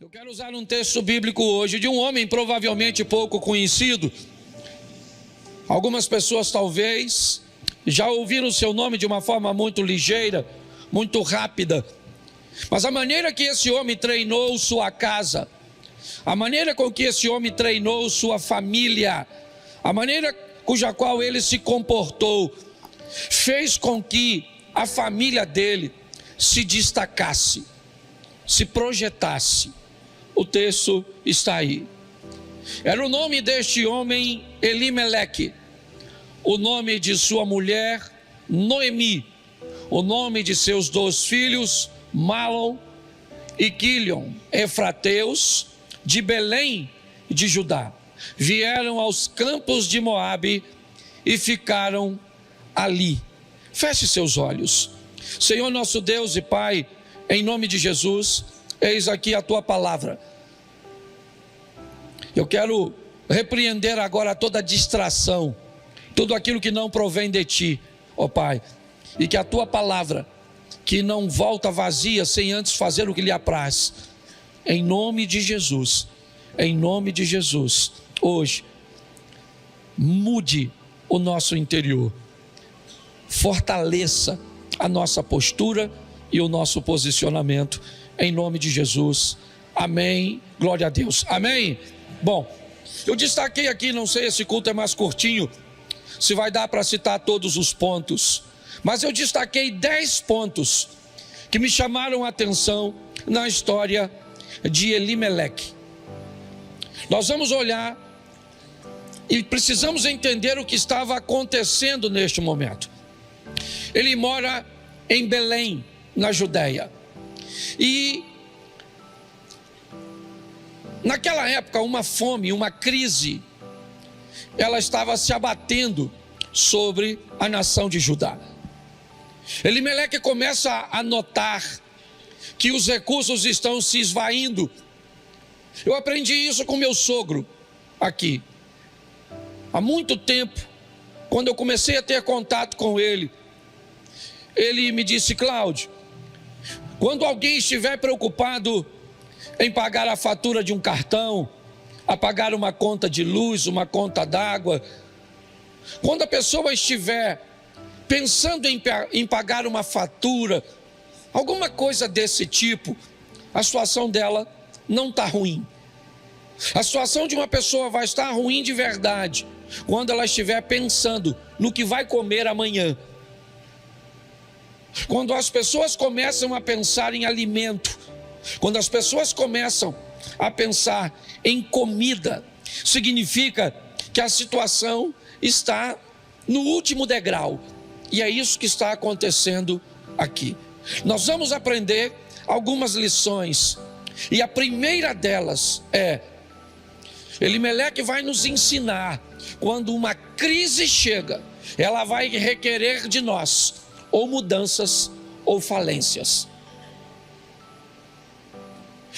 Eu quero usar um texto bíblico hoje de um homem provavelmente pouco conhecido. Algumas pessoas talvez já ouviram o seu nome de uma forma muito ligeira, muito rápida. Mas a maneira que esse homem treinou sua casa, a maneira com que esse homem treinou sua família, a maneira cuja qual ele se comportou, fez com que a família dele se destacasse, se projetasse. O texto está aí. Era o nome deste homem Elimeleque, o nome de sua mulher Noemi, o nome de seus 2 filhos Malom e Quilion, efrateus de Belém de Judá. Vieram aos campos de Moabe e ficaram ali. Feche seus olhos. Senhor nosso Deus e Pai, em nome de Jesus, eis aqui a tua palavra. Eu quero repreender agora toda distração, tudo aquilo que não provém de ti, ó Pai, e que a tua palavra, que não volta vazia sem antes fazer o que lhe apraz, em nome de Jesus, hoje, mude o nosso interior, fortaleça a nossa postura e o nosso posicionamento, em nome de Jesus, amém, glória a Deus, amém. Bom, eu destaquei aqui, não sei, esse culto é mais curtinho, se vai dar para citar todos os pontos, mas eu destaquei 10 pontos que me chamaram a atenção na história de Elimeleque. Nós vamos olhar e precisamos entender o que estava acontecendo neste momento. Ele mora em Belém, na Judéia, e naquela época uma fome, uma crise, ela estava se abatendo sobre a nação de Judá. Elimeleque começa a notar que os recursos estão se esvaindo. Eu aprendi isso com meu sogro aqui. Há muito tempo, quando eu comecei a ter contato com ele, ele me disse: Cláudio, quando alguém estiver preocupado em pagar a fatura de um cartão, a pagar uma conta de luz, uma conta d'água, quando a pessoa estiver pensando em pagar uma fatura, alguma coisa desse tipo, a situação dela não está ruim. A situação de uma pessoa vai estar ruim de verdade quando ela estiver pensando no que vai comer amanhã. Quando as pessoas começam a pensar em alimento, quando as pessoas começam a pensar em comida, significa que a situação está no último degrau. E é isso que está acontecendo aqui. Nós vamos aprender algumas lições. E a primeira delas é: Elimeleque vai nos ensinar, quando uma crise chega, ela vai requerer de nós ou mudanças ou falências.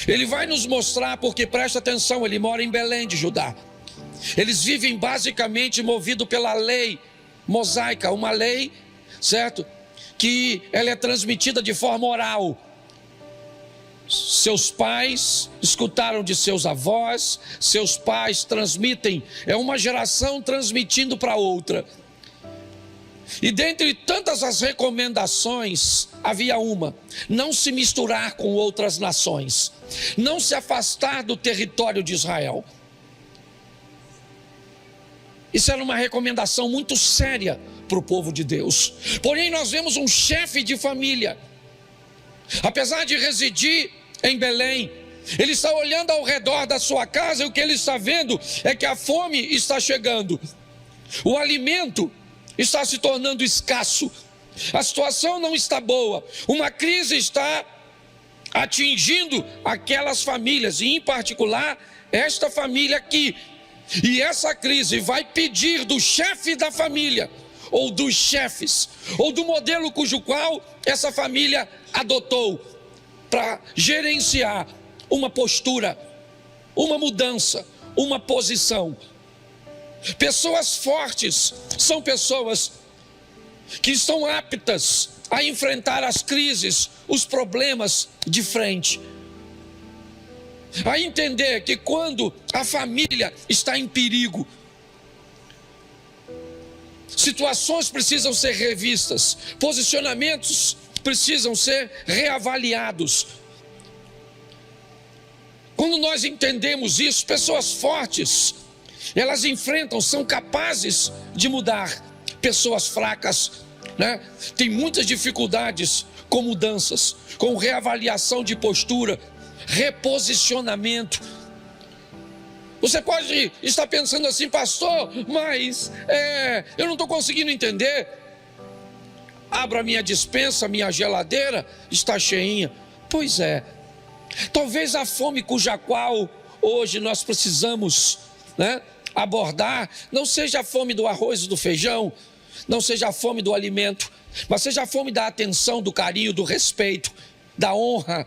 Ele vai nos mostrar, porque presta atenção, ele mora em Belém de Judá. Eles vivem basicamente movido pela lei mosaica, uma lei, certo? Que ela é transmitida de forma oral. Seus pais escutaram de seus avós, seus pais transmitem, é uma geração transmitindo para outra. E dentre tantas as recomendações, havia uma: não se misturar com outras nações, não se afastar do território de Israel. Isso era uma recomendação muito séria para o povo de Deus. Porém, nós vemos um chefe de família, apesar de residir em Belém, ele está olhando ao redor da sua casa e o que ele está vendo é que a fome está chegando, o alimento está se tornando escasso, a situação não está boa, uma crise está atingindo aquelas famílias, e em particular esta família aqui. E essa crise vai pedir do chefe da família, ou dos chefes, ou do modelo cujo qual essa família adotou, para gerenciar uma postura, uma mudança, uma posição. Pessoas fortes são pessoas que estão aptas a enfrentar as crises, os problemas de frente. a entender que quando a família está em perigo, situações precisam ser revistas, posicionamentos precisam ser reavaliados. Quando nós entendemos isso, pessoas fortes, elas enfrentam, são capazes de mudar. Pessoas fracas, tem muitas dificuldades com mudanças, com reavaliação de postura, reposicionamento. Você pode estar pensando assim, pastor, mas eu não estou conseguindo entender. Abra a minha despensa, minha geladeira está cheinha. Pois é, talvez a fome cuja qual hoje nós precisamos abordar, não seja a fome do arroz e do feijão, não seja a fome do alimento, mas seja a fome da atenção, do carinho, do respeito, da honra.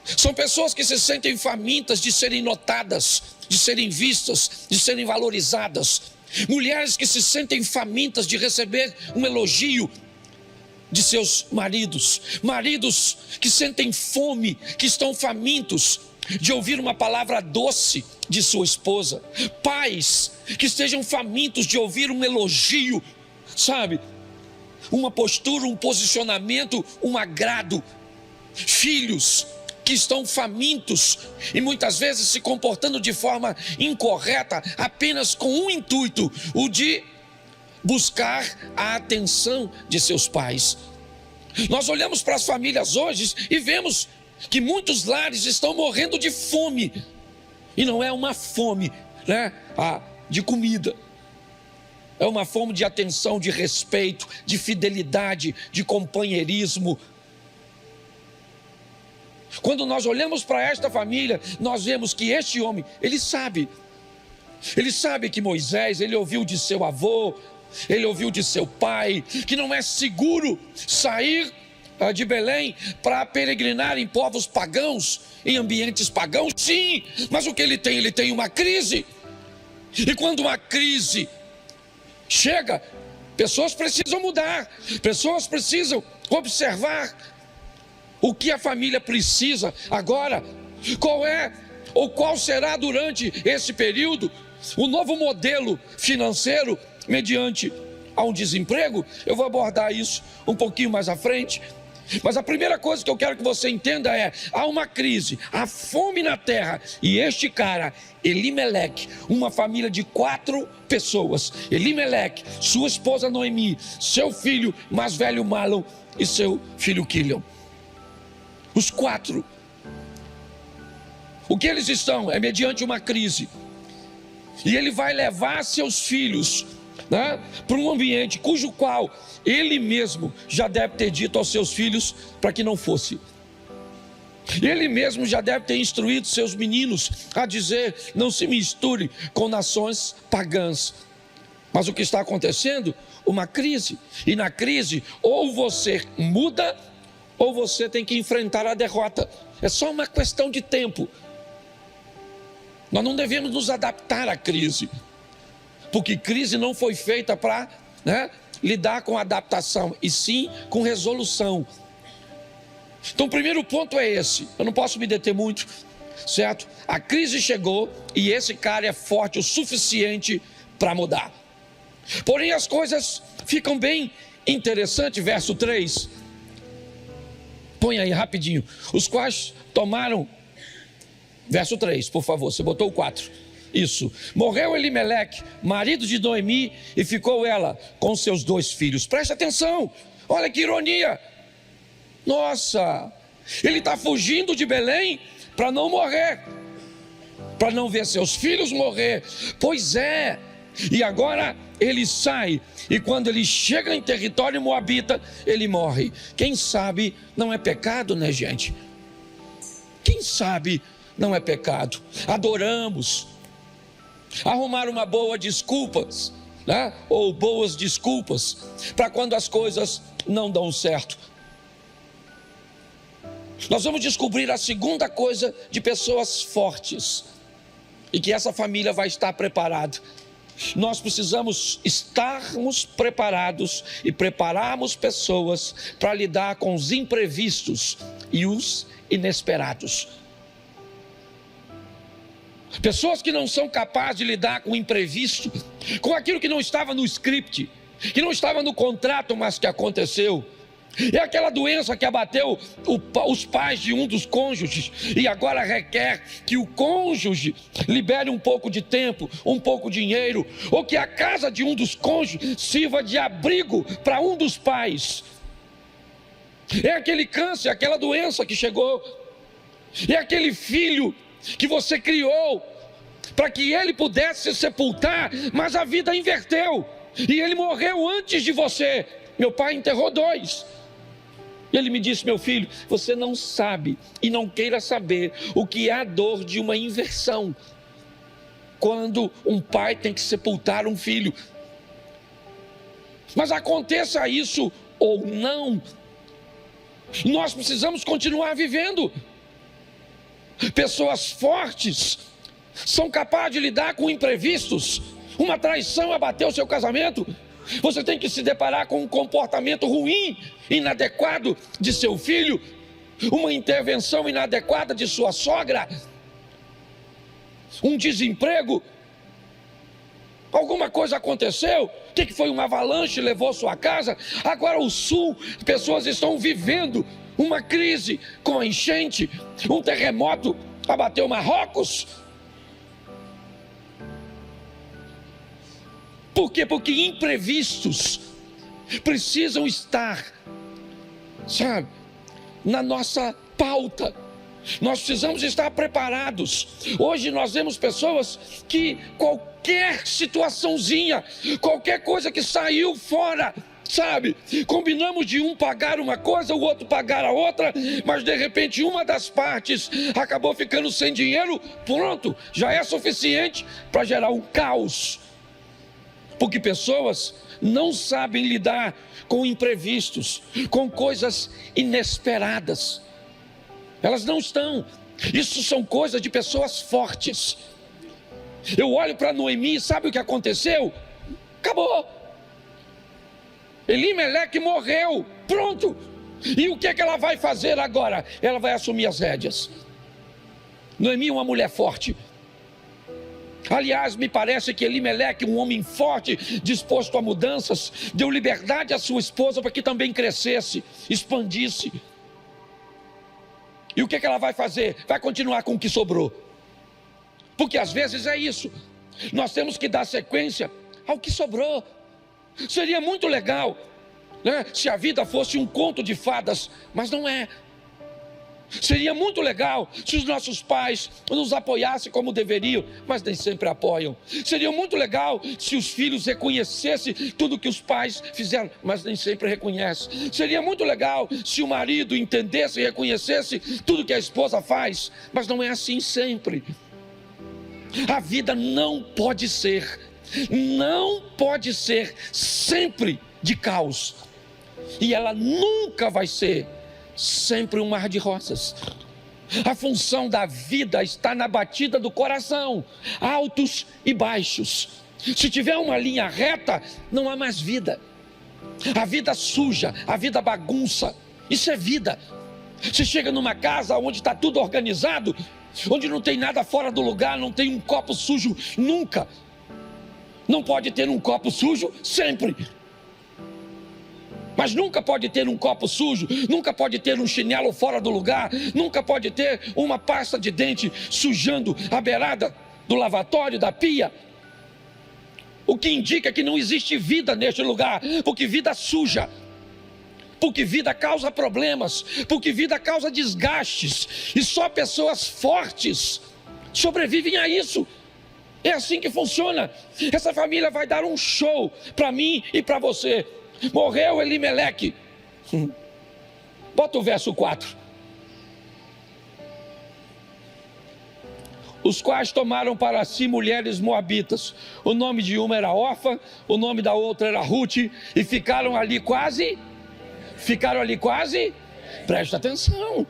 São pessoas que se sentem famintas de serem notadas, de serem vistas, de serem valorizadas. Mulheres que se sentem famintas de receber um elogio de seus maridos. Maridos que sentem fome, que estão famintos de ouvir uma palavra doce de sua esposa. Pais que estejam famintos de ouvir um elogio, uma postura, um posicionamento, um agrado. Filhos que estão famintos e muitas vezes se comportando de forma incorreta, apenas com um intuito, o de buscar a atenção de seus pais. Nós olhamos para as famílias hoje e vemos que muitos lares estão morrendo de fome, e não é uma fome de comida, é uma fome de atenção, de respeito, de fidelidade, de companheirismo. Quando nós olhamos para esta família, nós vemos que este homem, ele sabe que Moisés, ele ouviu de seu avô, ele ouviu de seu pai, que não é seguro sair de Belém para peregrinar em povos pagãos, em ambientes pagãos. Sim, mas o que ele tem? Ele tem uma crise. E quando uma crise chega, pessoas precisam mudar, pessoas precisam observar o que a família precisa agora. Qual será durante esse período o novo modelo financeiro mediante a um desemprego? Eu vou abordar isso um pouquinho mais à frente. Mas a primeira coisa que eu quero que você entenda há uma crise, há fome na terra, e este cara, Elimeleque, uma família de 4 pessoas, Elimeleque, sua esposa Noemi, seu filho mais velho Malom e seu filho Quilion, os 4, o que eles estão é mediante uma crise, e ele vai levar seus filhos para um ambiente cujo qual ele mesmo já deve ter dito aos seus filhos para que não fosse. Ele mesmo já deve ter instruído seus meninos a dizer: não se misture com nações pagãs. Mas o que está acontecendo? Uma crise. E na crise, ou você muda, ou você tem que enfrentar a derrota. É só uma questão de tempo. Nós não devemos nos adaptar à crise, porque crise não foi feita para lidar com adaptação, e sim com resolução. Então o primeiro ponto é esse. Eu não posso me deter muito, certo? A crise chegou e esse cara é forte o suficiente para mudar. Porém as coisas ficam bem interessantes. Verso 3, põe aí rapidinho. Os quais tomaram, verso 3, por favor, você botou o 4. Isso, morreu Elimeleque, marido de Noemi, e ficou ela com seus 2 filhos. Preste atenção, olha que ironia. Nossa, ele está fugindo de Belém para não morrer, para não ver seus filhos morrer. Pois é, e agora ele sai, e quando ele chega em território moabita, ele morre. Quem sabe não é pecado, né, gente? Quem sabe não é pecado? Adoramos, arrumar uma boa desculpas, ou boas desculpas para quando as coisas não dão certo. Nós vamos descobrir a segunda coisa de pessoas fortes, e que essa família vai estar preparada. Nós precisamos estarmos preparados e prepararmos pessoas para lidar com os imprevistos e os inesperados. Pessoas que não são capazes de lidar com o imprevisto, com aquilo que não estava no script, que não estava no contrato, mas que aconteceu. É aquela doença que abateu os pais de um dos cônjuges e agora requer que o cônjuge libere um pouco de tempo, um pouco de dinheiro, ou que a casa de um dos cônjuges sirva de abrigo para um dos pais. É aquele câncer, aquela doença que chegou. É aquele filho que você criou para que ele pudesse se sepultar, mas a vida inverteu e ele morreu antes de você. Meu pai enterrou 2. Ele me disse: meu filho, você não sabe e não queira saber o que é a dor de uma inversão, quando um pai tem que sepultar um filho. Mas aconteça isso ou não, nós precisamos continuar vivendo. Pessoas fortes são capazes de lidar com imprevistos. Uma traição abateu o seu casamento, você tem que se deparar com um comportamento ruim, inadequado de seu filho, uma intervenção inadequada de sua sogra, um desemprego, alguma coisa aconteceu. O que foi? Uma avalanche levou sua casa. Agora o sul, pessoas estão vivendo uma crise com a enchente, um terremoto abateu Marrocos. Por quê? Porque imprevistos precisam estar, sabe, na nossa pauta. Nós precisamos estar preparados. Hoje nós vemos pessoas que qualquer situaçãozinha, qualquer coisa que saiu fora, sabe, combinamos de um pagar uma coisa, o outro pagar a outra, mas de repente uma das partes acabou ficando sem dinheiro, pronto, já é suficiente para gerar um caos. Porque pessoas não sabem lidar com imprevistos, com coisas inesperadas. Elas não estão. Isso são coisas de pessoas fortes. Eu olho para Noemi e sabe o que aconteceu? Acabou. Elimeleque morreu. Pronto. E o que é que ela vai fazer agora? Ela vai assumir as rédeas. Noemi é uma mulher forte. Aliás, me parece que Elimeleque, um homem forte, disposto a mudanças, deu liberdade à sua esposa para que também crescesse, expandisse. E o que ela vai fazer? Vai continuar com o que sobrou. Porque às vezes é isso. Nós temos que dar sequência ao que sobrou. Seria muito legal, né, se a vida fosse um conto de fadas, mas não é. Seria muito legal se os nossos pais nos apoiassem como deveriam, mas nem sempre apoiam. Seria muito legal se os filhos reconhecessem tudo que os pais fizeram, mas nem sempre reconhecem. Seria muito legal se o marido entendesse e reconhecesse tudo que a esposa faz, mas não é assim sempre. A vida não pode ser sempre de caos, e ela nunca vai ser sempre um mar de rosas. A função da vida está na batida do coração, altos e baixos. Se tiver uma linha reta, não há mais vida. A vida suja, a vida bagunça, isso é vida. Você chega numa casa onde está tudo organizado, onde não tem nada fora do lugar, não tem um copo sujo nunca. Não pode ter um copo sujo sempre. Mas nunca pode ter um copo sujo, nunca pode ter um chinelo fora do lugar, nunca pode ter uma pasta de dente sujando a beirada do lavatório, da pia. O que indica que não existe vida neste lugar, porque vida suja, porque vida causa problemas, porque vida causa desgastes, e só pessoas fortes sobrevivem a isso. É assim que funciona. Essa família vai dar um show para mim e para você. Morreu Elimeleque. Bota o verso 4. Os quais tomaram para si mulheres moabitas. O nome de uma era Orfa, o nome da outra era Ruth, e ficaram ali quase. Presta atenção.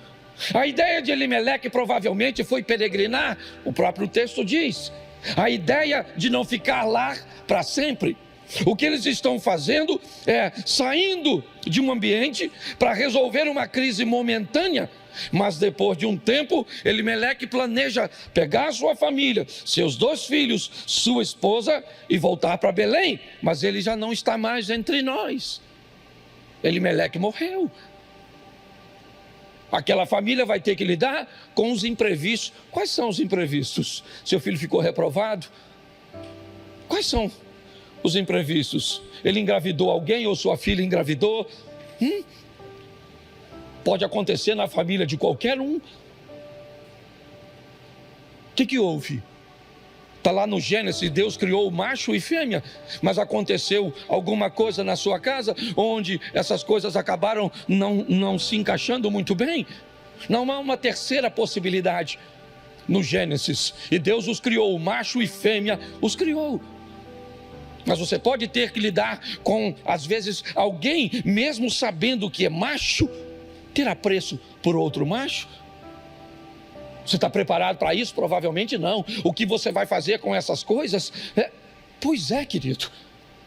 A ideia de Elimeleque provavelmente foi peregrinar. O próprio texto diz. A ideia de não ficar lá para sempre. O que eles estão fazendo é saindo de um ambiente para resolver uma crise momentânea, Mas depois de um tempo, Elimeleque planeja pegar a sua família, seus 2 filhos, sua esposa e voltar para Belém. Mas ele já não está mais entre nós. Elimeleque morreu. Aquela família vai ter que lidar com os imprevistos. Quais são os imprevistos? Seu filho ficou reprovado? Quais são os imprevistos? Ele engravidou alguém ou sua filha engravidou? Pode acontecer na família de qualquer um. O que houve? Está lá no Gênesis, Deus criou o macho e fêmea, mas aconteceu alguma coisa na sua casa, onde essas coisas acabaram não se encaixando muito bem. Não há uma terceira possibilidade no Gênesis, e Deus os criou, o macho e fêmea os criou. Mas você pode ter que lidar com, às vezes, alguém, mesmo sabendo que é macho, ter apreço por outro macho. Você está preparado para isso? Provavelmente não. O que você vai fazer com essas coisas? Pois é, querido.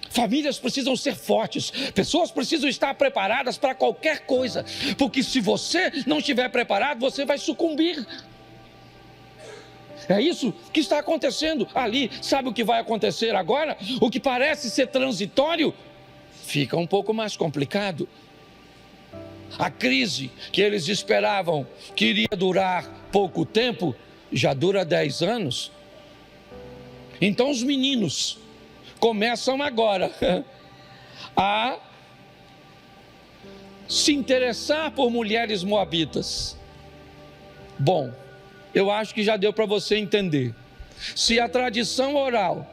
Famílias precisam ser fortes. Pessoas precisam estar preparadas para qualquer coisa. Porque se você não estiver preparado, você vai sucumbir. É isso que está acontecendo ali. Sabe o que vai acontecer agora? O que parece ser transitório fica um pouco mais complicado. A crise que eles esperavam que iria durar pouco tempo, já dura 10 anos. Então os meninos começam agora a se interessar por mulheres moabitas. Bom, eu acho que já deu para você entender. Se a tradição oral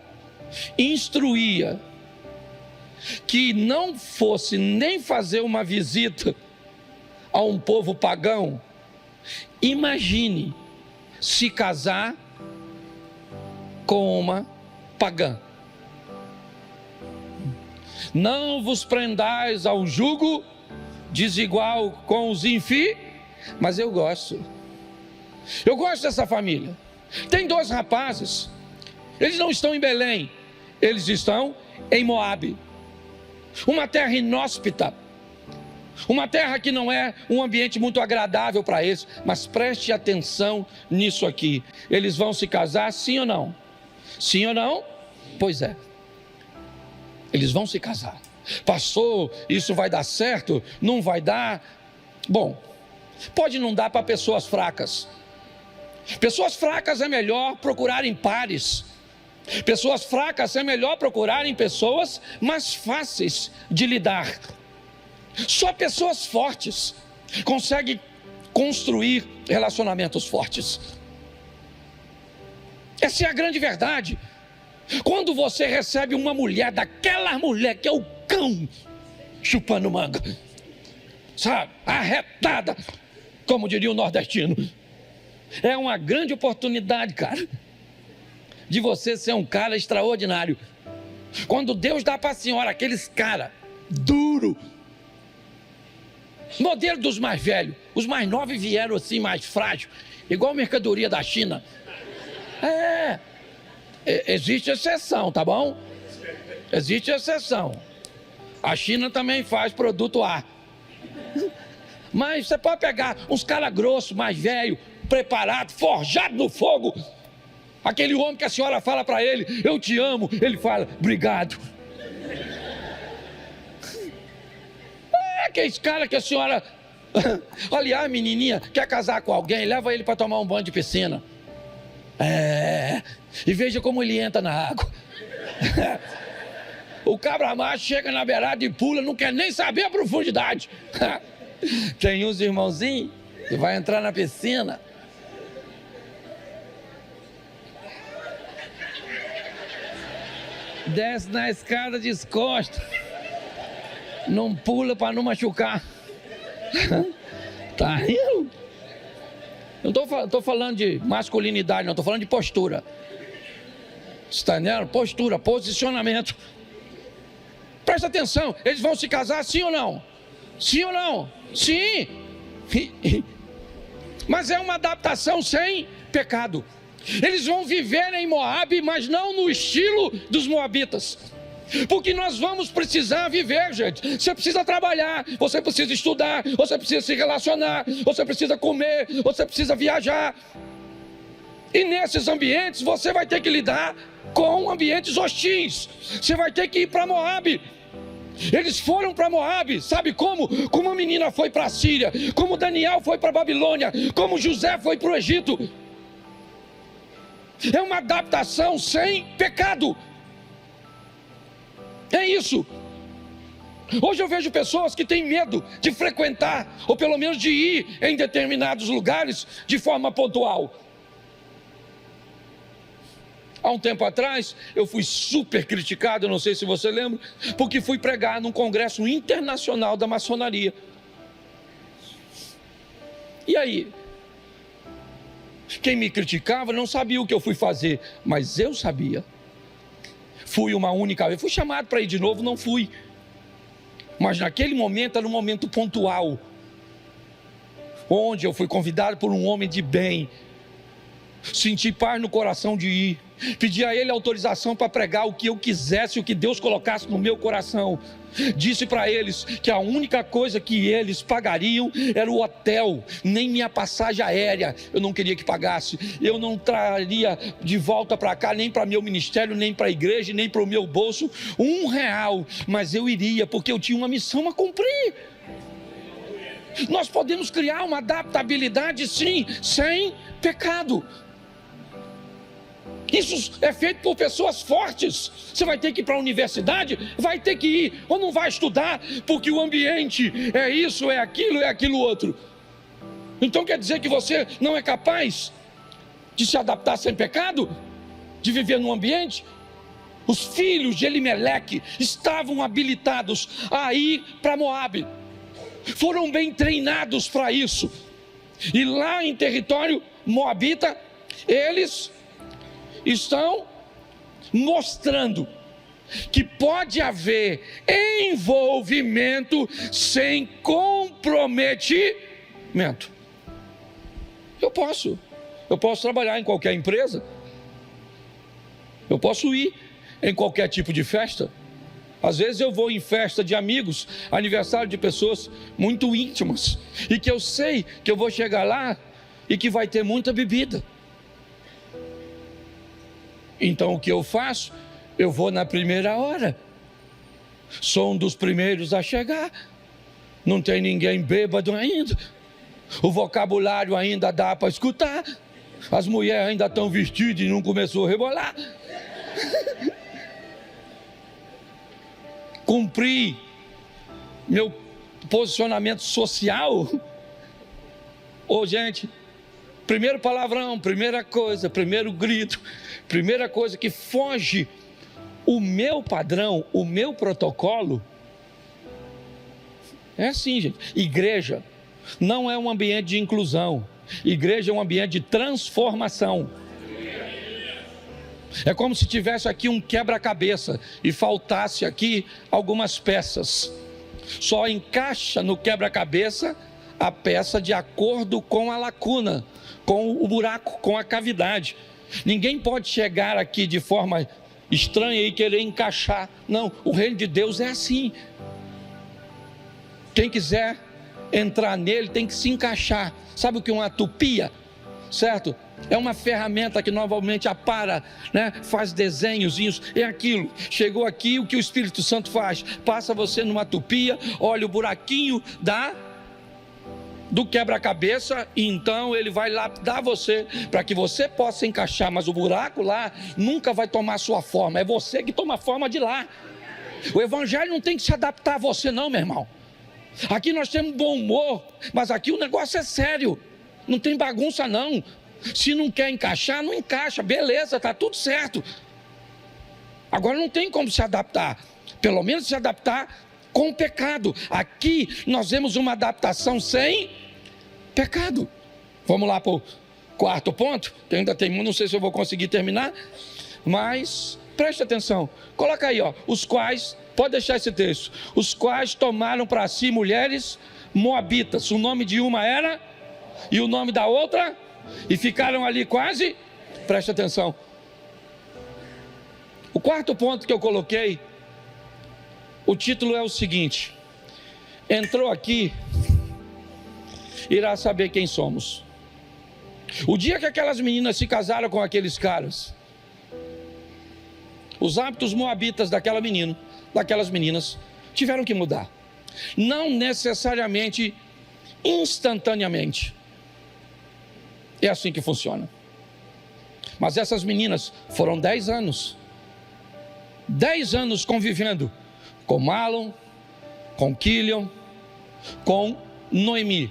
instruía que não fosse nem fazer uma visita a um povo pagão, imagine se casar com uma pagã. Não vos prendais ao jugo desigual com os ímpios, mas eu gosto dessa família. Tem 2 rapazes, eles não estão em Belém, eles estão em Moabe, uma terra inóspita, uma terra que não é um ambiente muito agradável para eles. Mas preste atenção nisso aqui. Eles vão se casar, sim ou não? Sim ou não? Pois é. Eles vão se casar. Pastor, isso vai dar certo? Não vai dar? Bom, pode não dar para pessoas fracas. Pessoas fracas é melhor procurar em pares. Pessoas fracas é melhor procurar em pessoas mais fáceis de lidar. Só pessoas fortes conseguem construir relacionamentos fortes. Essa é a grande verdade. Quando você recebe uma mulher, daquela mulher que é o cão chupando manga, sabe, arretada, como diria o nordestino, é uma grande oportunidade, cara, de você ser um cara extraordinário. Quando Deus dá para a senhora aqueles cara duro, modelo dos mais velhos, os mais novos vieram assim mais frágil, igual mercadoria da China. Existe exceção, tá bom? Existe exceção. A China também faz produto A. Mas você pode pegar uns caras grossos, mais velho, preparado, forjado no fogo. Aquele homem que a senhora fala para ele, eu te amo, ele fala, obrigado. Aqueles caras que a senhora, aliás, menininha, quer casar com alguém, leva ele para tomar um banho de piscina. E veja como ele entra na água. O cabra macho chega na beirada e pula, não quer nem saber a profundidade. Tem uns irmãozinhos que vai entrar na piscina, desce na escada descosta, não pula para não machucar. Tá rindo? Eu não estou falando de masculinidade, não, estou falando de postura. Você está entendendo? Postura, posicionamento. Presta atenção, eles vão se casar sim ou não? Sim ou não? Sim. Mas é uma adaptação sem pecado. Eles vão viver em Moabe, mas não no estilo dos moabitas. Porque nós vamos precisar viver, gente. Você precisa trabalhar, você precisa estudar, você precisa se relacionar, você precisa comer, você precisa viajar. E nesses ambientes você vai ter que lidar com ambientes hostis. Você vai ter que ir para Moabe. Eles foram para Moabe, sabe como? Como a menina foi para a Síria, como Daniel foi para a Babilônia, como José foi para o Egito. É uma adaptação sem pecado. É isso. Hoje eu vejo pessoas que têm medo de frequentar, ou pelo menos de ir em determinados lugares de forma pontual. Há um tempo atrás, eu fui super criticado, não sei se você lembra, porque fui pregar num congresso internacional da maçonaria. E aí? Quem me criticava não sabia o que eu fui fazer, mas eu sabia. Fui uma única vez, fui chamado para ir de novo, não fui. Mas naquele momento era um momento pontual, onde eu fui convidado por um homem de bem. Senti paz no coração de ir. Pedi a ele autorização para pregar o que eu quisesse, o que Deus colocasse no meu coração. Disse para eles que a única coisa que eles pagariam era o hotel, nem minha passagem aérea eu não queria que pagasse. Eu não traria de volta para cá, nem para meu ministério, nem para a igreja, nem para o meu bolso, R$1, mas eu iria, porque eu tinha uma missão a cumprir. Nós podemos criar uma adaptabilidade, sim, sem pecado. Isso é feito por pessoas fortes. Você vai ter que ir para a universidade, vai ter que ir, ou não vai estudar, porque o ambiente é isso, é aquilo outro. Então quer dizer que você não é capaz de se adaptar sem pecado? De viver num ambiente? Os filhos de Elimeleque estavam habilitados a ir para Moabe. Foram bem treinados para isso. E lá em território moabita, eles estão mostrando que pode haver envolvimento sem comprometimento. Eu posso trabalhar em qualquer empresa, eu posso ir em qualquer tipo de festa. Às vezes eu vou em festa de amigos, aniversário de pessoas muito íntimas, e que eu sei que eu vou chegar lá e que vai ter muita bebida. Então o que eu faço? Eu vou na primeira hora. Sou um dos primeiros a chegar. Não tem ninguém bêbado ainda. O vocabulário ainda dá para escutar. As mulheres ainda estão vestidas e não começou a rebolar. Cumpri meu posicionamento social. Ô, gente, primeiro palavrão, primeira coisa, primeiro grito, primeira coisa que foge o meu padrão, o meu protocolo. É assim, gente. Igreja não é um ambiente de inclusão. Igreja é um ambiente de transformação. É como se tivesse aqui um quebra-cabeça e faltasse aqui algumas peças. Só encaixa no quebra-cabeça a peça de acordo com a lacuna, com o buraco, com a cavidade. Ninguém pode chegar aqui de forma estranha e querer encaixar. Não, o reino de Deus é assim. Quem quiser entrar nele tem que se encaixar. Sabe o que é uma tupia? Certo? É uma ferramenta que normalmente apara, né? Faz desenhozinhos, é aquilo. Chegou aqui, o que o Espírito Santo faz? Passa você numa tupia, olha o buraquinho do quebra-cabeça, e então ele vai lapidar você para que você possa encaixar, mas o buraco lá nunca vai tomar sua forma, é você que toma a forma de lá. O evangelho não tem que se adaptar a você não, meu irmão. Aqui nós temos bom humor, mas aqui o negócio é sério, não tem bagunça não. Se não quer encaixar, não encaixa, beleza, está tudo certo. Agora não tem como se adaptar, pelo menos se adaptar com o pecado. Aqui nós vemos uma adaptação sem pecado. Vamos lá para o quarto ponto, que ainda tem, não sei se eu vou conseguir terminar, mas preste atenção, coloca aí, ó, os quais, pode deixar esse texto, os quais tomaram para si mulheres moabitas, o nome de uma era, e o nome da outra, e ficaram ali quase, preste atenção, o quarto ponto que eu coloquei O título é o seguinte: entrou aqui, irá saber quem somos. O dia que aquelas meninas se casaram com aqueles caras, os hábitos moabitas daquelas meninas tiveram que mudar. Não necessariamente instantaneamente. É assim que funciona. Mas essas meninas foram 10 anos. 10 anos convivendo com Mahlon, com Quilion, com Noemi.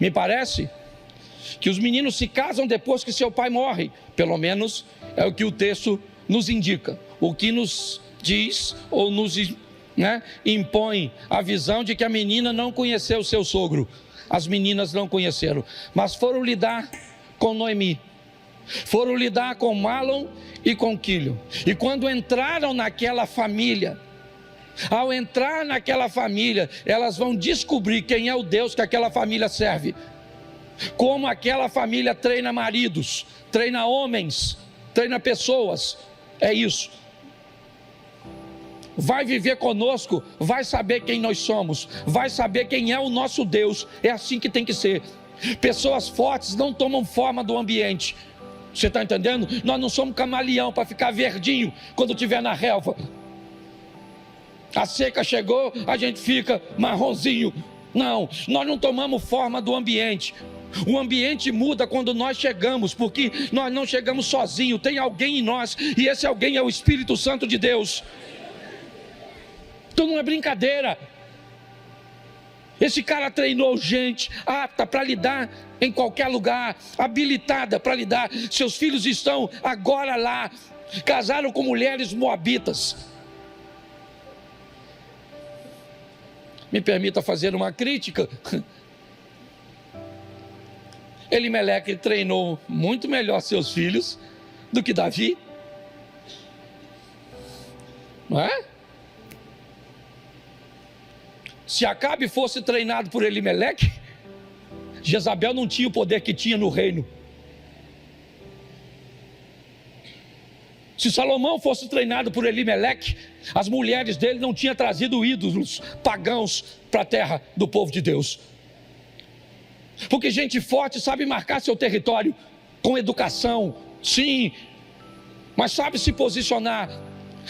Me parece que os meninos se casam depois que seu pai morre. Pelo menos é o que o texto nos indica. O que nos diz ou nos impõe a visão de que a menina não conheceu seu sogro. As meninas não conheceram, mas foram lidar com Noemi. Foram lidar com Mahlon e com Quilion. E quando entraram naquela família, ao entrar naquela família, elas vão descobrir quem é o Deus que aquela família serve. Como aquela família treina maridos, treina homens, treina pessoas. É isso. Vai viver conosco, vai saber quem nós somos, vai saber quem é o nosso Deus. É assim que tem que ser. Pessoas fortes não tomam forma do ambiente. Você está entendendo? Nós não somos camaleão para ficar verdinho quando estiver na relva. A seca chegou, a gente fica marronzinho. Não, nós não tomamos forma do ambiente. O ambiente muda quando nós chegamos, porque nós não chegamos sozinhos. Tem alguém em nós, e esse alguém é o Espírito Santo de Deus. Então não é brincadeira. Esse cara treinou gente apta para lidar em qualquer lugar, habilitada para lidar. Seus filhos estão agora lá, casaram com mulheres moabitas. Me permita fazer uma crítica. Elimeleque treinou muito melhor seus filhos do que Davi. Não é? Se Acabe fosse treinado por Elimeleque, Jezabel não tinha o poder que tinha no reino. Se Salomão fosse treinado por Elimeleque, as mulheres dele não tinham trazido ídolos pagãos para a terra do povo de Deus. Porque gente forte sabe marcar seu território com educação, sim, mas sabe se posicionar.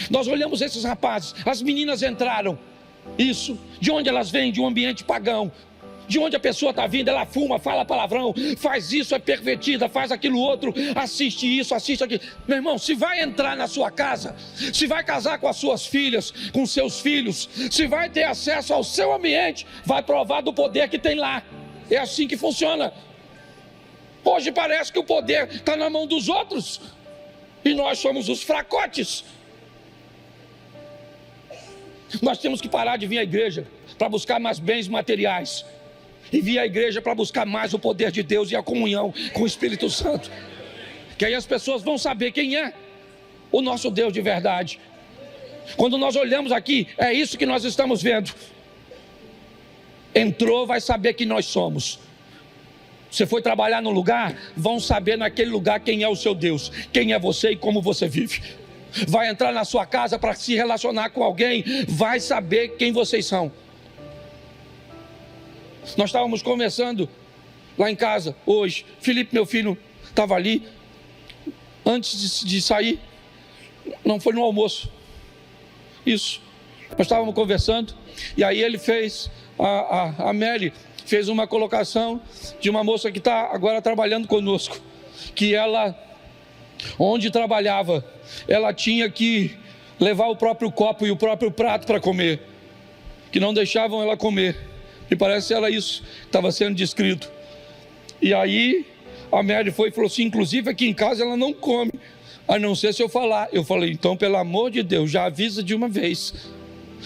Nós olhamos esses rapazes, as meninas entraram. Isso, de onde elas vêm? De um ambiente pagão. De onde a pessoa está vindo, ela fuma, fala palavrão, faz isso, é pervertida, faz aquilo outro, assiste isso, assiste aquilo. Meu irmão, se vai entrar na sua casa, se vai casar com as suas filhas, com seus filhos, se vai ter acesso ao seu ambiente, vai provar do poder que tem lá. É assim que funciona. Hoje parece que o poder está na mão dos outros, e nós somos os fracotes. Nós temos que parar de vir à igreja para buscar mais bens materiais e vir à igreja para buscar mais o poder de Deus e a comunhão com o Espírito Santo. Que aí as pessoas vão saber quem é o nosso Deus de verdade. Quando nós olhamos aqui, é isso que nós estamos vendo. Entrou, vai saber quem nós somos. Você foi trabalhar num lugar, vão saber naquele lugar quem é o seu Deus, quem é você e como você vive. Vai entrar na sua casa para se relacionar com alguém, vai saber quem vocês são. Nós estávamos conversando lá em casa hoje. Felipe, meu filho, estava ali. Antes de sair, não foi no almoço. Isso. Nós estávamos conversando. E aí ele fez, a Mary fez uma colocação de uma moça que está agora trabalhando conosco. Que ela, onde trabalhava, ela tinha que levar o próprio copo e o próprio prato para comer. Que não deixavam ela comer. Me parece que era isso que estava sendo descrito. E aí a Mary foi e falou assim: inclusive aqui em casa ela não come, a não ser se eu falar. Eu falei: então pelo amor de Deus, já avisa de uma vez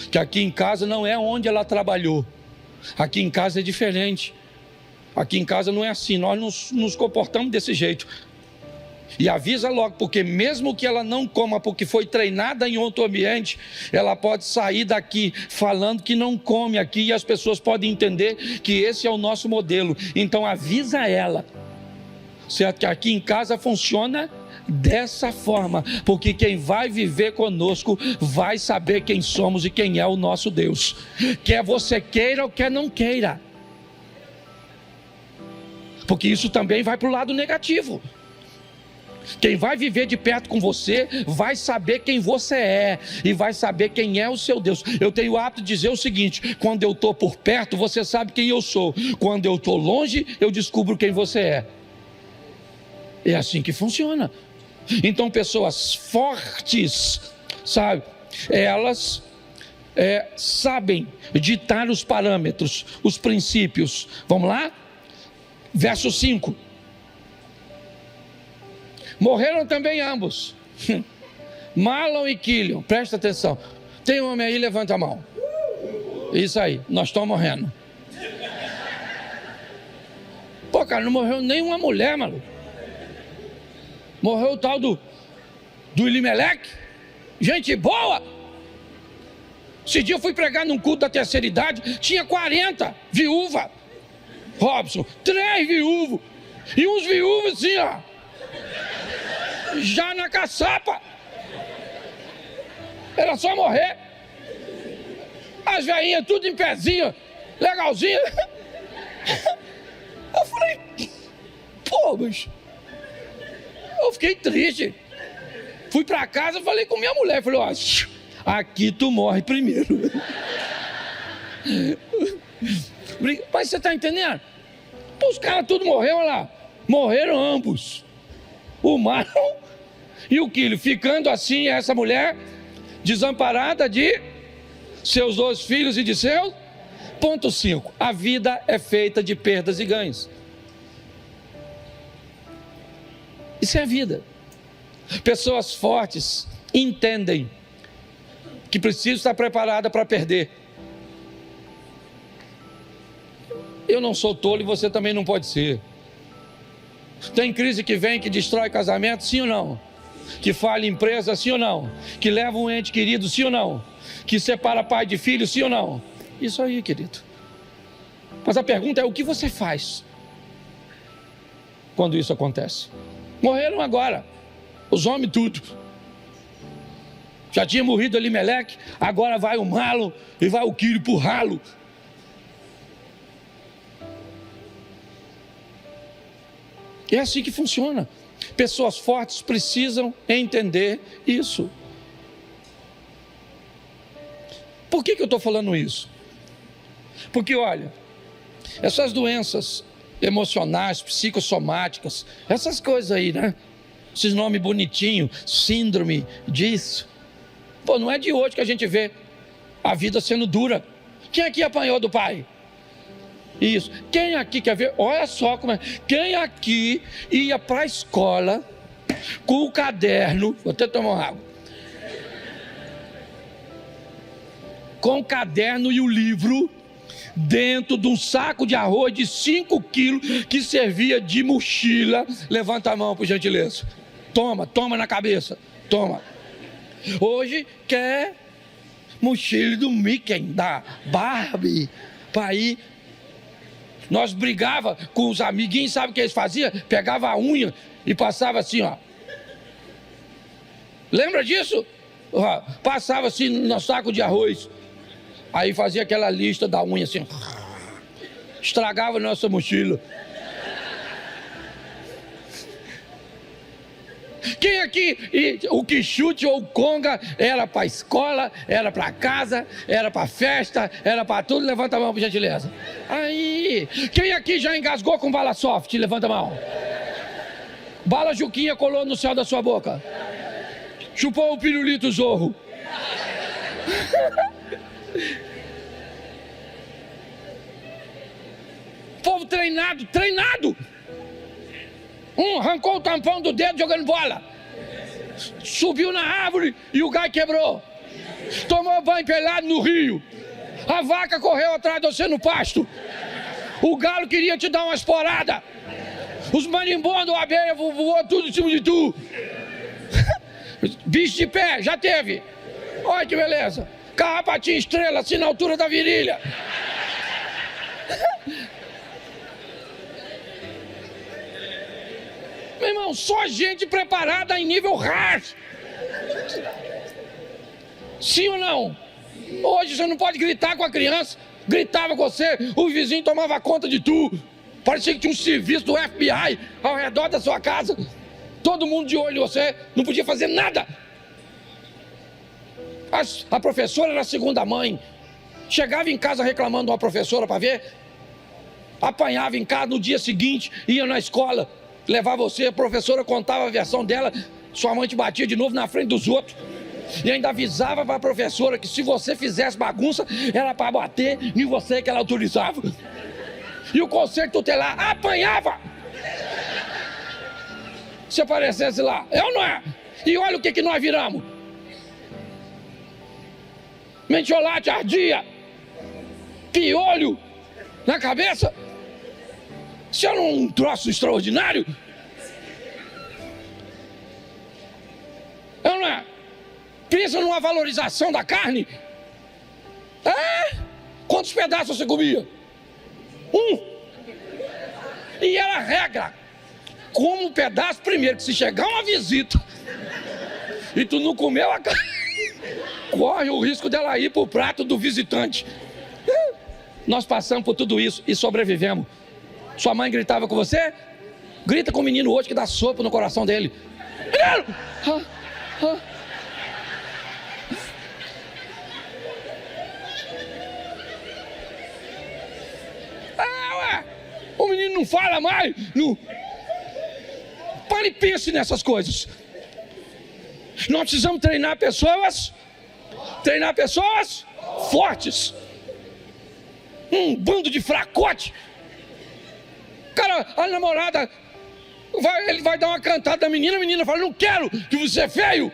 que aqui em casa não é onde ela trabalhou. Aqui em casa é diferente. Aqui em casa não é assim, nós nos comportamos desse jeito. E avisa logo, porque mesmo que ela não coma porque foi treinada em outro ambiente, ela pode sair daqui falando que não come aqui e as pessoas podem entender que esse é o nosso modelo. Então avisa ela, certo? Que aqui em casa funciona dessa forma, porque quem vai viver conosco vai saber quem somos e quem é o nosso Deus, quer você queira ou quer não queira, porque isso também vai para o lado negativo. Quem vai viver de perto com você vai saber quem você é e vai saber quem é o seu Deus. Eu tenho o hábito de dizer o seguinte: quando eu estou por perto, você sabe quem eu sou. Quando eu estou longe, eu descubro quem você é. É assim que funciona. Então, pessoas fortes, sabe, elas sabem ditar os parâmetros, os princípios. Vamos lá? Verso 5. Morreram também ambos, Mahlon e Quilion. Presta atenção. Tem um homem aí, levanta a mão. Isso aí, nós estamos morrendo. Pô, cara, não morreu nenhuma mulher, maluco. Morreu o tal do Elimeleque. Gente boa. Esse dia eu fui pregar num culto da terceira idade, tinha 40 viúvas. Robson, 3 viúvos. E uns viúvos assim, ó, já na caçapa. Era só morrer. As velhinhas tudo em pezinho, legalzinho. Eu falei, pô, mas eu fiquei triste. Fui pra casa, falei com minha mulher, falei, ó, aqui tu morre primeiro. Mas você tá entendendo? Pô, os caras tudo morreram lá. Morreram ambos, o Mahlon e o Quilion, ficando assim essa mulher desamparada de seus 2 filhos e de seus. Ponto 5. A vida é feita de perdas e ganhos. Isso é a vida. Pessoas fortes entendem que precisam estar preparadas para perder. Eu não sou tolo e você também não pode ser. Tem crise que vem, que destrói casamento, sim ou não? Que falha empresa, sim ou não? Que leva um ente querido, sim ou não? Que separa pai de filho, sim ou não? Isso aí, querido. Mas a pergunta é: o que você faz quando isso acontece? Morreram agora, os homens tudo. Já tinha morrido Elimeleque, agora vai o Mahlon e vai o Quilion pro ralo. É assim que funciona. Pessoas fortes precisam entender isso. Por que eu estou falando isso? Porque olha, essas doenças emocionais, psicossomáticas, essas coisas aí, né? Esses nomes bonitinhos, síndrome disso. Pô, não é de hoje que a gente vê a vida sendo dura. Quem aqui apanhou do pai? Isso. Quem aqui quer ver? Olha só como é. Quem aqui ia para a escola com o caderno, vou até tomar uma água, com o caderno e o livro dentro de um saco de arroz de 5 quilos que servia de mochila? Levanta a mão, por gentileza. Toma na cabeça. Toma. Hoje quer mochila do Mickey, da Barbie, para ir. Nós brigava com os amiguinhos, sabe o que eles faziam? Pegava a unha e passava assim, ó. Lembra disso? Passava assim no saco de arroz. Aí fazia aquela lista da unha assim. Estragava a nossa mochila. Quem aqui, o que chute ou o conga, era para escola, era para casa, era para festa, era para tudo? Levanta a mão, por gentileza. Aí, quem aqui já engasgou com bala soft? Levanta a mão. Bala Juquinha colou no céu da sua boca. Chupou o pirulito Zorro. Povo treinado. Arrancou o tampão do dedo jogando bola. Subiu na árvore e o gai quebrou. Tomou banho pelado no rio. A vaca correu atrás de você no pasto. O galo queria te dar uma esporada. Os marimbondos, a abelha voou tudo em cima de tu. Bicho de pé, já teve. Olha que beleza. Carrapatinho estrela, assim na altura da virilha. Meu Irmão, só gente preparada em nível hard. Sim ou não? Hoje você não pode gritar com a criança. Gritava com você, o vizinho tomava conta de tu. Parecia que tinha um serviço do FBI ao redor da sua casa. Todo mundo de olho em você, não podia fazer nada. A professora era a segunda mãe. Chegava em casa reclamando de uma professora para ver. Apanhava em casa no dia seguinte, ia na escola, levava você, a professora contava a versão dela, sua mãe te batia de novo na frente dos outros. E ainda avisava para a professora que se você fizesse bagunça, era para bater em você que ela autorizava. E o conselho tutelar apanhava. Se aparecesse lá, é ou não é? E olha o que nós viramos. Mentiolate ardia, piolho na cabeça. Isso era um troço extraordinário. É ou não é? Pensa numa valorização da carne. Quantos pedaços você comia? Um. E era regra. Como um pedaço primeiro, que se chegar uma visita e tu não comeu a carne, corre o risco dela ir pro prato do visitante. Nós passamos por tudo isso e sobrevivemos. Sua mãe gritava com você? Grita com o menino hoje que dá sopa no coração dele. Menino! O menino não fala mais. Não. Pare e pense nessas coisas. Nós precisamos treinar pessoas fortes. Um bando de fracote. Cara, a namorada ele vai dar uma cantada da menina, a menina fala, não quero, que você é feio.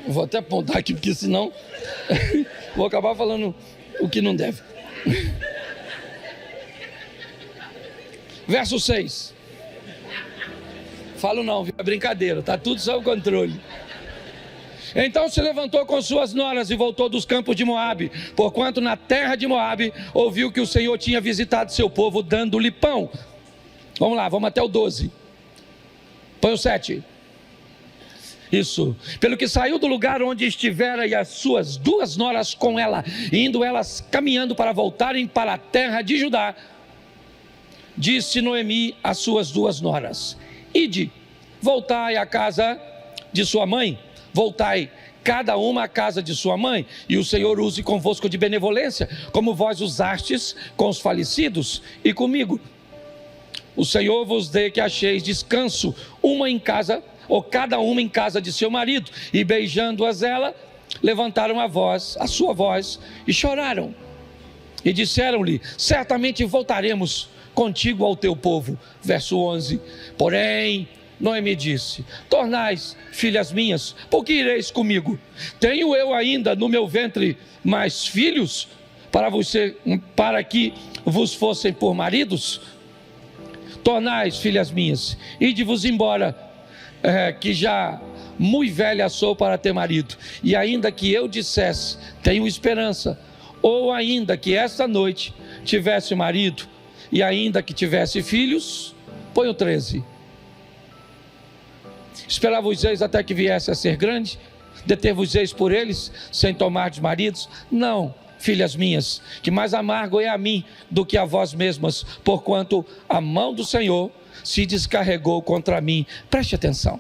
Vou até apontar aqui, porque senão vou acabar falando o que não deve. Verso 6. Falo não, viu? É brincadeira, está tudo sob controle. Então se levantou com suas noras e voltou dos campos de Moabe, porquanto na terra de Moabe ouviu que o Senhor tinha visitado seu povo, dando-lhe pão. Vamos lá, vamos até o 12. Põe o 7. Isso, pelo que saiu do lugar onde estivera e as suas 2 noras com ela, indo elas caminhando para voltarem para a terra de Judá, disse Noemi às suas 2 noras: ide, voltai à casa de sua mãe, voltai cada uma à casa de sua mãe, e o Senhor use convosco de benevolência, como vós usastes com os falecidos e comigo. O Senhor vos dê que acheis descanso, uma em casa, ou cada uma em casa de seu marido. E beijando-as ela, levantaram a sua voz e choraram. E disseram-lhe: certamente voltaremos contigo ao teu povo. Verso 11. Porém, Noemi disse: tornais, filhas minhas, por que ireis comigo? Tenho eu ainda no meu ventre mais filhos, para que vos fossem por maridos? Tornais, filhas minhas, ide-vos embora, que já muito velha sou para ter marido. E ainda que eu dissesse, tenho esperança, ou ainda que esta noite tivesse marido, e ainda que tivesse filhos, põe o 13. Esperar-vos-eis até que viesse a ser grande, deter-vos-eis por eles, sem tomar de maridos? Não, filhas minhas, que mais amargo é a mim do que a vós mesmas, porquanto a mão do Senhor se descarregou contra mim. Preste atenção.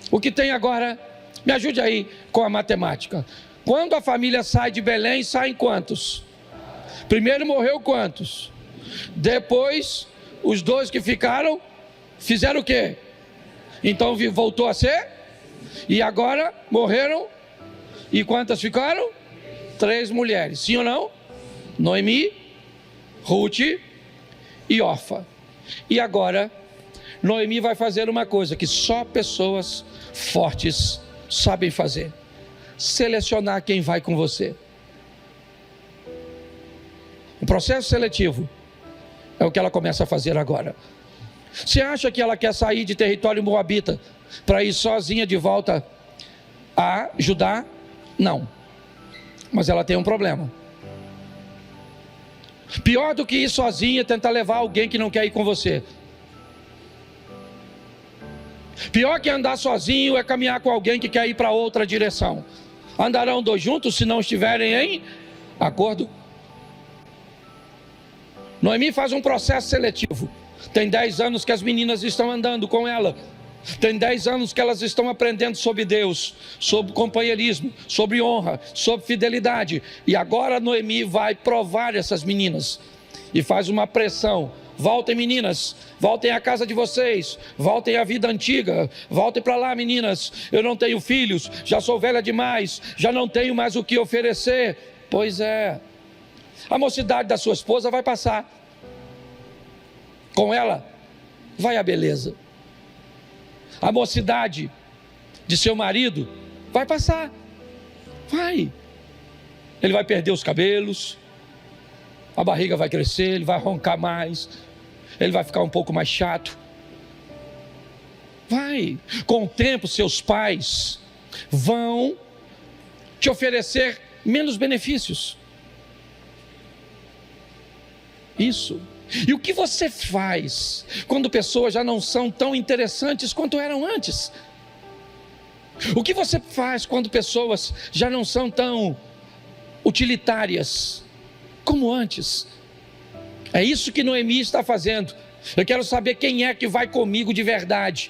O que tem agora, me ajude aí com a matemática. Quando a família sai de Belém, saem quantos? Primeiro morreu quantos? Depois, os 2 que ficaram, fizeram o quê? Então voltou a ser? E agora morreram? E quantas ficaram? 3 mulheres, sim ou não? Noemi, Ruth e Orfa. E agora, Noemi vai fazer uma coisa que só pessoas fortes sabem fazer: selecionar quem vai com você. O processo seletivo é o que ela começa a fazer agora. Você acha que ela quer sair de território moabita para ir sozinha de volta a Judá? Não. Mas ela tem um problema. Pior do que ir sozinha, tentar levar alguém que não quer ir com você. Pior que andar sozinho é caminhar com alguém que quer ir para outra direção. Andarão dois juntos se não estiverem em acordo? Noemi faz um processo seletivo. Tem 10 anos que as meninas estão andando com ela. Tem 10 anos que elas estão aprendendo sobre Deus, sobre companheirismo, sobre honra, sobre fidelidade. E agora Noemi vai provar essas meninas. E faz uma pressão. Voltem, meninas, voltem à casa de vocês, voltem à vida antiga, voltem para lá, meninas. Eu não tenho filhos, já sou velha demais, já não tenho mais o que oferecer. Pois é, a mocidade da sua esposa vai passar, com ela vai a beleza. A mocidade de seu marido vai passar, vai. Ele vai perder os cabelos, a barriga vai crescer, ele vai roncar mais, ele vai ficar um pouco mais chato. Vai. Com o tempo, seus pais vão te oferecer menos benefícios. Isso. E o que você faz quando pessoas já não são tão interessantes quanto eram antes? O que você faz quando pessoas já não são tão utilitárias como antes? É isso que Noemi está fazendo. Eu quero saber quem é que vai comigo de verdade.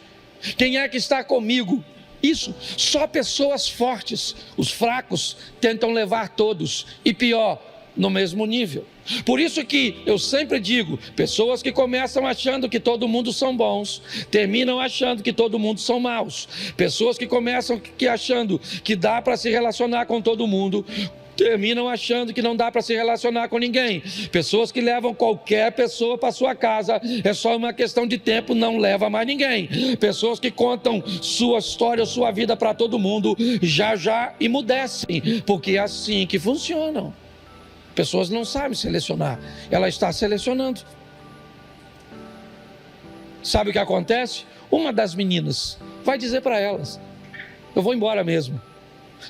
Quem é que está comigo? Isso, só pessoas fortes. Os fracos tentam levar todos. E pior, no mesmo nível. Por isso que eu sempre digo, pessoas que começam achando que todo mundo são bons, terminam achando que todo mundo são maus. Pessoas que começam achando que dá para se relacionar com todo mundo, terminam achando que não dá para se relacionar com ninguém. Pessoas que levam qualquer pessoa para sua casa, é só uma questão de tempo, não leva mais ninguém. Pessoas que contam sua história, sua vida para todo mundo, já emudecem, porque é assim que funcionam. Pessoas não sabem selecionar, ela está selecionando. Sabe o que acontece? Uma das meninas vai dizer para elas: eu vou embora mesmo.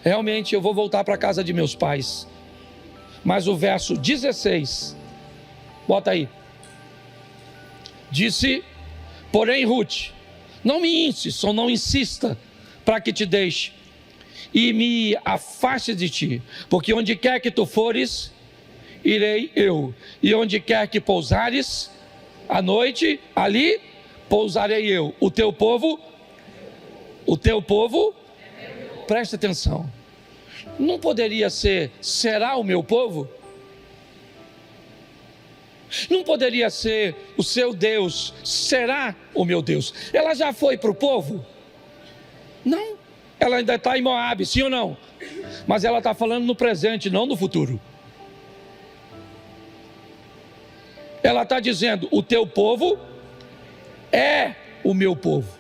Realmente eu vou voltar para a casa de meus pais. Mas o verso 16, bota aí. Disse, porém, Ruth, não me insista ou não insista para que te deixe e me afaste de ti, porque onde quer que tu fores, irei eu, e onde quer que pousares à noite, ali pousarei eu. O teu povo, presta atenção, não poderia ser, será o meu povo? Não poderia ser, o seu Deus será o meu Deus? Ela já foi para o povo? Não, ela ainda está em Moabe, sim ou não? Mas ela está falando no presente, não no futuro. Ela está dizendo, o teu povo é o meu povo.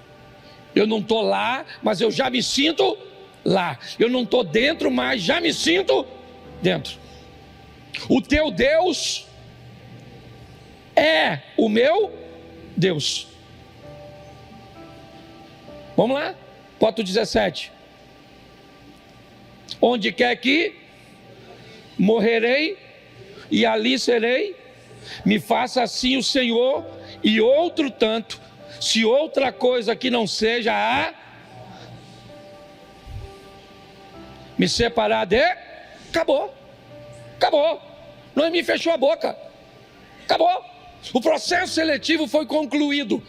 Eu não estou lá, mas eu já me sinto lá. Eu não estou dentro, mas já me sinto dentro. O teu Deus é o meu Deus. Vamos lá? Bota o 17. Onde quer que morrerei, e ali serei. Me faça assim o Senhor, e outro tanto, se outra coisa que não seja a me separar de... Acabou. Noemi fechou a boca. Acabou. O processo seletivo foi concluído.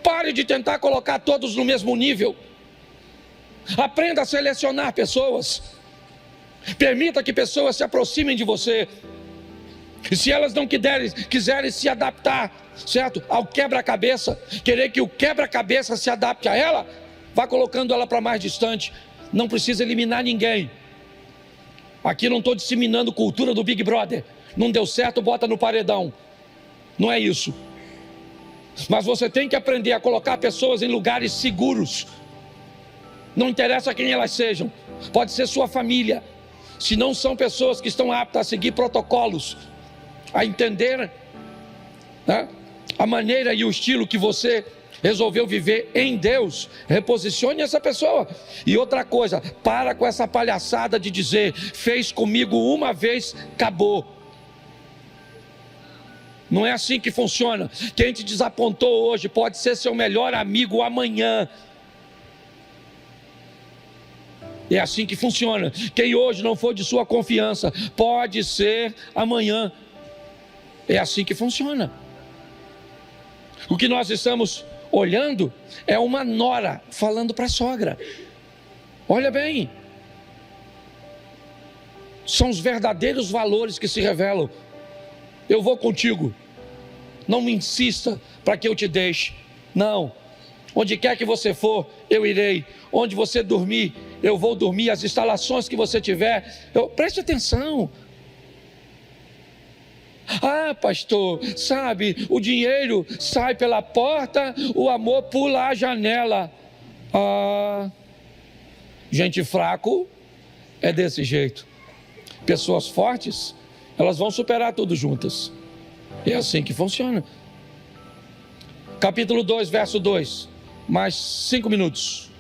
Pare de tentar colocar todos no mesmo nível. Aprenda a selecionar pessoas. Permita que pessoas se aproximem de você. E se elas não quiserem se adaptar, certo, ao quebra-cabeça, querer que o quebra-cabeça se adapte a ela, vá colocando ela para mais distante. Não precisa eliminar ninguém. Aqui não estou disseminando cultura do Big Brother. Não deu certo, bota no paredão. Não é isso. Mas você tem que aprender a colocar pessoas em lugares seguros. Não interessa quem elas sejam. Pode ser sua família. Se não são pessoas que estão aptas a seguir protocolos, a entender, né, a maneira e o estilo que você resolveu viver em Deus, reposicione essa pessoa. E outra coisa, para com essa palhaçada de dizer, fez comigo uma vez, acabou. Não é assim que funciona. Quem te desapontou hoje pode ser seu melhor amigo amanhã. É assim que funciona. Quem hoje não for de sua confiança, pode ser amanhã. É assim que funciona. O que nós estamos olhando é uma nora falando para a sogra. Olha bem. São os verdadeiros valores que se revelam. Eu vou contigo. Não me insista para que eu te deixe. Não. Onde quer que você for, eu irei. Onde você dormir, eu vou dormir. As instalações que você tiver, preste atenção. Ah, pastor, sabe, o dinheiro sai pela porta, o amor pula a janela. Ah, gente fraco é desse jeito. Pessoas fortes, elas vão superar tudo juntas. É assim que funciona. Capítulo 2, verso 2. Mais 5 minutos.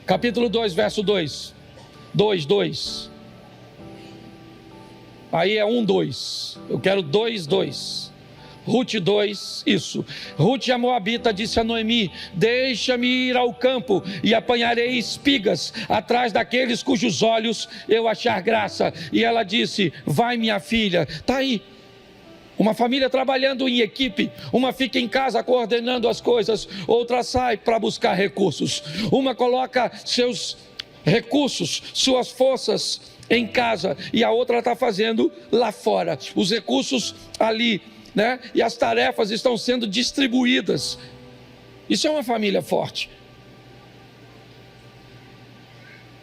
Capítulo 2, verso 2. 2. Aí é 1, 2. Eu quero 2, 2. Ruth 2, isso. Ruth a Moabita disse a Noemi: deixa-me ir ao campo e apanharei espigas atrás daqueles cujos olhos eu achar graça. E ela disse: vai, minha filha. Está aí. Uma família trabalhando em equipe. Uma fica em casa coordenando as coisas, outra sai para buscar recursos. Uma coloca seus recursos, suas forças em casa, e a outra está fazendo lá fora. Os recursos ali, né? E as tarefas estão sendo distribuídas. Isso é uma família forte.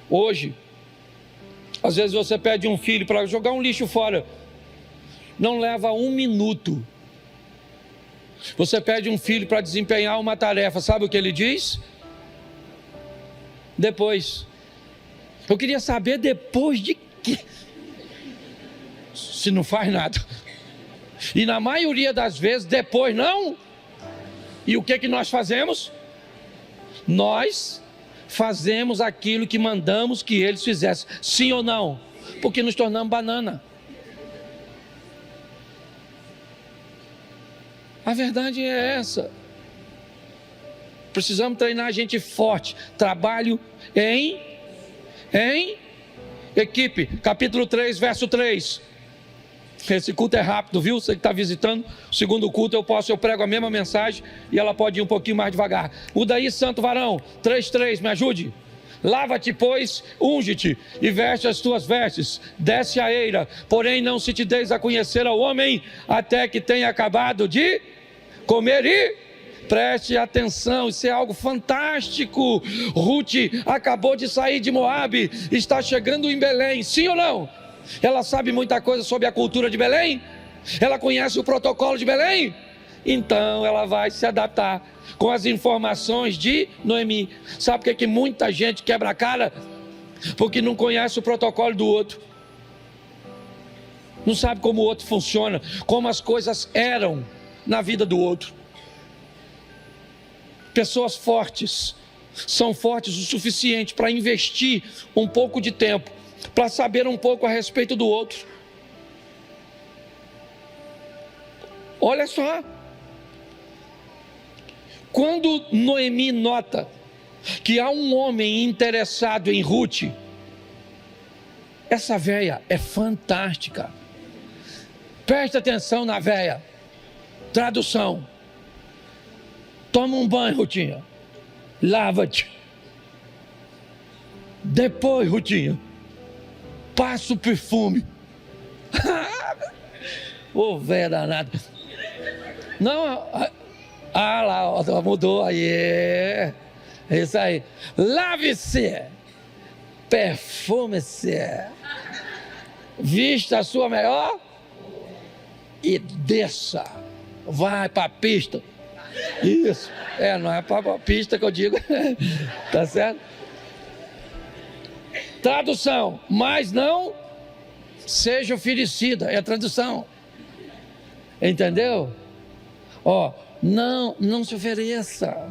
Hoje, às vezes você pede um filho para jogar um lixo fora, não leva 1 minuto. Você pede um filho para desempenhar uma tarefa, sabe o que ele diz? Depois. Eu queria saber depois de quê? Se não faz nada. E na maioria das vezes, depois não. E o que nós fazemos? Nós fazemos aquilo que mandamos que eles fizessem. Sim ou não? Porque nos tornamos banana. A verdade é essa. Precisamos treinar gente forte. Trabalho em equipe. Capítulo 3, verso 3. Esse culto é rápido, viu? Você que está visitando o segundo culto, eu prego a mesma mensagem e ela pode ir um pouquinho mais devagar. Muda aí, santo varão. 3:3, me ajude. Lava-te, pois, unge-te e veste as tuas vestes, desce a eira, porém não se te deis a conhecer ao homem, até que tenha acabado de comer e... Preste atenção, isso é algo fantástico. Ruth acabou de sair de Moabe, está chegando em Belém, sim ou não? Ela sabe muita coisa sobre a cultura de Belém? Ela conhece o protocolo de Belém? Então ela vai se adaptar com as informações de Noemi. Sabe por que muita gente quebra a cara? Porque não conhece o protocolo do outro. Não sabe como o outro funciona, como as coisas eram na vida do outro. Pessoas fortes são fortes o suficiente para investir um pouco de tempo, para saber um pouco a respeito do outro. Olha só, quando Noemi nota que há um homem interessado em Ruth, essa véia é fantástica. Preste atenção na véia. Tradução: toma um banho, Rutinha. Lava-te. Depois, Rutinha, passa o perfume. Ô, véia danada. Não, lá, mudou. Aí, é isso aí. Lave-se. Perfume-se. Vista a sua melhor e desça. Vai para a pista. Isso, não é para a pista que eu digo. Tá certo? Tradução: mas não seja oferecida. É a tradução. Entendeu? Não se ofereça,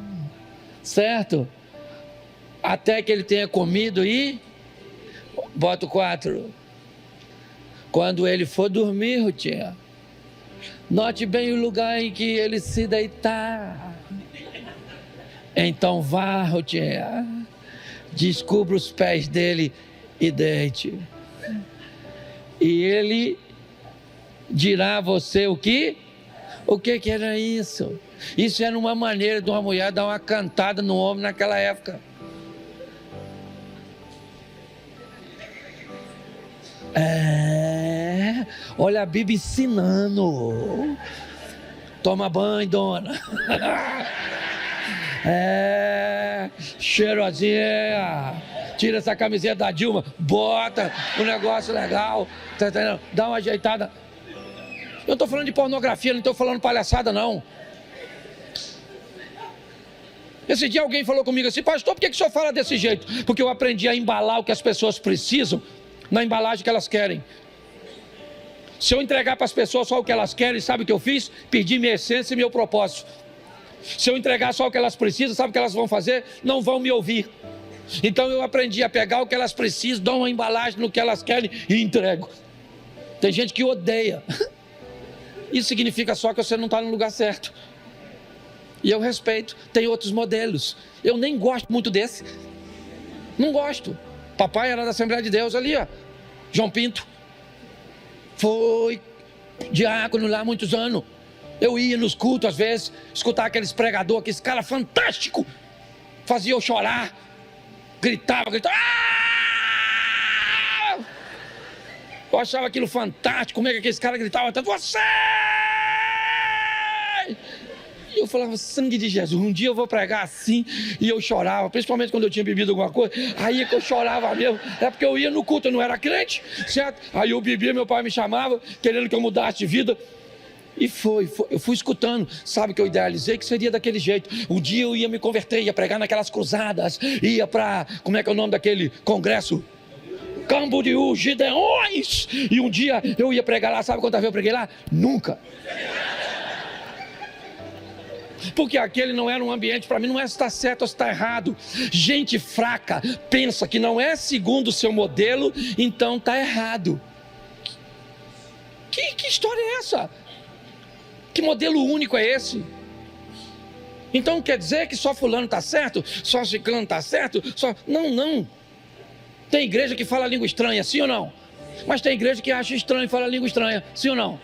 certo? Até que ele tenha comido e... Bota o 4. Quando ele for dormir, Rutinha, note bem o lugar em que ele se deitar. Então vá, Rutinha, descubra os pés dele e deite. E ele dirá a você o que? O que era isso? Isso era uma maneira de uma mulher dar uma cantada no homem naquela época. Olha a Bíblia ensinando. Toma banho, dona. Cheirosinha. Tira essa camiseta da Dilma, bota um negócio legal, tá entendendo? Dá uma ajeitada. Eu não estou falando de pornografia, não estou falando palhaçada, não. Esse dia alguém falou comigo assim: pastor, por que o senhor fala desse jeito? Porque eu aprendi a embalar o que as pessoas precisam na embalagem que elas querem. Se eu entregar para as pessoas só o que elas querem, sabe o que eu fiz? Perdi minha essência e meu propósito. Se eu entregar só o que elas precisam, sabe o que elas vão fazer? Não vão me ouvir. Então eu aprendi a pegar o que elas precisam, dar uma embalagem no que elas querem e entrego. Tem gente que odeia. Isso significa só que você não está no lugar certo. E eu respeito. Tem outros modelos. Eu nem gosto muito desse. Não gosto. Papai era da Assembleia de Deus ali, ó. João Pinto. Foi diácono lá há muitos anos. Eu ia nos cultos às vezes, escutar aqueles pregadores, aqueles cara fantástico. Fazia eu chorar. Gritava. Ah! Eu achava aquilo fantástico. Como é que aqueles caras gritavam tanto? Você! E eu falava: sangue de Jesus, um dia eu vou pregar assim. E eu chorava, principalmente quando eu tinha bebido alguma coisa. Aí é que eu chorava mesmo. É porque eu ia no culto, eu não era crente, certo? Aí eu bebia, meu pai me chamava, querendo que eu mudasse de vida. E eu fui escutando. Sabe que eu idealizei que seria daquele jeito. Um dia eu ia me converter, ia pregar naquelas cruzadas, ia para, como é que é o nome daquele congresso? Camboriú, Gideões. E um dia eu ia pregar lá. Sabe quantas vezes eu preguei lá? Nunca. Porque aquele não era um ambiente para mim. Não é se está certo ou se está errado. Gente fraca pensa que não é segundo o seu modelo, então está errado. Que história é essa? Que modelo único é esse? Então quer dizer que só fulano está certo? Só ciclano está certo? Não. Tem igreja que fala língua estranha, sim ou não? Mas tem igreja que acha estranho e fala língua estranha, sim ou não?